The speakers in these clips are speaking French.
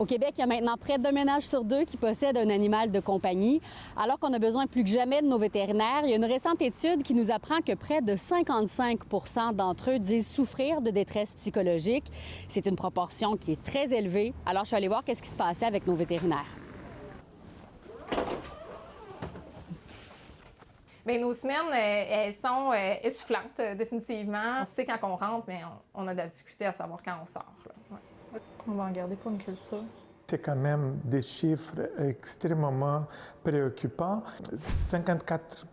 Au Québec, il y a maintenant près d'un ménage sur deux qui possède un animal de compagnie. Alors qu'on a besoin plus que jamais de nos vétérinaires, il y a une récente étude qui nous apprend que près de 55 d'entre eux disent souffrir de détresse psychologique. C'est une proportion qui est très élevée. Alors, je suis allée voir qu'est-ce qui se passait avec nos vétérinaires. Bien, nos semaines, elles sont essoufflantes, définitivement. On sait quand on rentre, mais on a de la difficulté à savoir quand on sort. Là. Ouais. On va en garder pour une culture. C'est quand même des chiffres extrêmement préoccupants. 54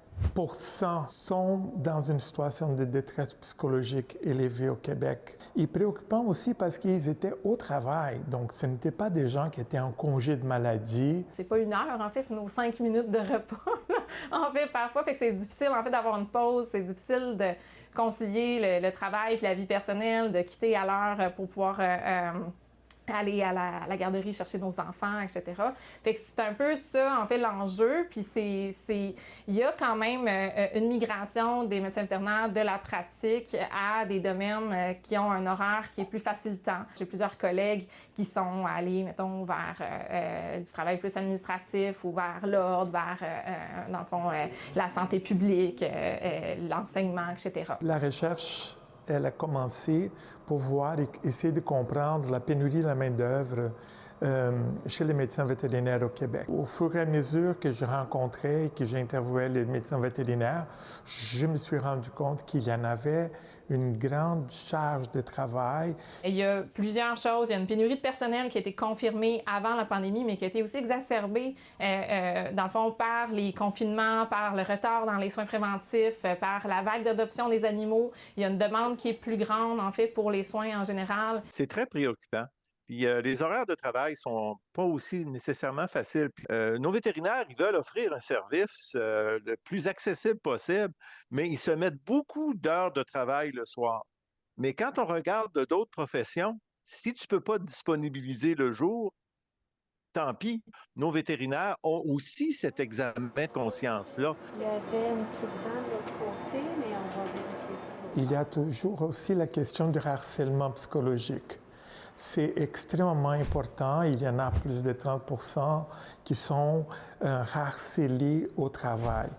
sont dans une situation de détresse psychologique élevée au Québec. Et préoccupant aussi parce qu'ils étaient au travail, donc ce n'étaient pas des gens qui étaient en congé de maladie. C'est pas une heure, en fait, c'est nos 5 minutes de repas. En fait, parfois, fait que c'est difficile en fait d'avoir une pause, c'est difficile de concilier le travail et la vie personnelle, de quitter à l'heure pour pouvoir aller à la garderie chercher nos enfants, etc. Fait que c'est un peu ça, en fait, l'enjeu. Puis il y a quand même une migration des médecins vétérinaires de la pratique à des domaines qui ont un horaire qui est plus facilitant. J'ai plusieurs collègues qui sont allés, mettons, vers du travail plus administratif ou vers l'ordre, vers, dans le fond, la santé publique, l'enseignement, etc. La recherche, elle a commencé pour essayer de comprendre la pénurie de la main-d'œuvre chez les médecins vétérinaires au Québec. Au fur et à mesure que je rencontrais et que j'interviewais les médecins vétérinaires, je me suis rendu compte qu'il y en avait une grande charge de travail. Il y a plusieurs choses. Il y a une pénurie de personnel qui a été confirmée avant la pandémie, mais qui a été aussi exacerbée, dans le fond, par les confinements, par le retard dans les soins préventifs, par la vague d'adoption des animaux. Il y a une demande qui est plus grande, en fait, pour les soins en général. C'est très préoccupant. Puis les horaires de travail sont pas aussi nécessairement faciles. Puis, nos vétérinaires, ils veulent offrir un service le plus accessible possible, mais ils se mettent beaucoup d'heures de travail le soir. Mais quand on regarde d'autres professions, si tu ne peux pas te disponibiliser le jour, tant pis. Nos vétérinaires ont aussi cet examen de conscience-là. Il y avait une petite dent de l'autre côté, mais on va vérifier ça. Il y a toujours aussi la question du harcèlement psychologique. C'est extrêmement important. Il y en a plus de 30 qui sont harcelés au travail.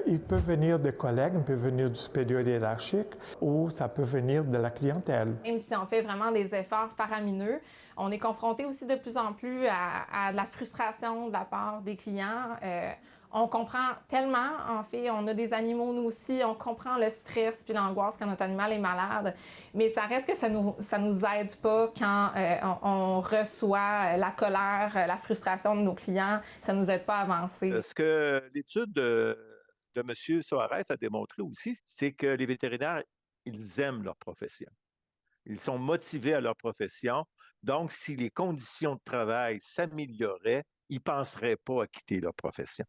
Il peut venir des collègues, il peut venir du supérieur hiérarchique ou ça peut venir de la clientèle. Même si on fait vraiment des efforts faramineux, on est confronté aussi de plus en plus à de la frustration de la part des clients. On comprend tellement, en fait, on a des animaux nous aussi, on comprend le stress puis l'angoisse quand notre animal est malade, mais ça reste que ça nous aide pas quand on reçoit la colère, la frustration de nos clients, ça nous aide pas à avancer. Ce que l'étude de M. Soares a démontré aussi, c'est que les vétérinaires, ils aiment leur profession. Ils sont motivés à leur profession. Donc, si les conditions de travail s'amélioraient, ils ne penseraient pas à quitter leur profession.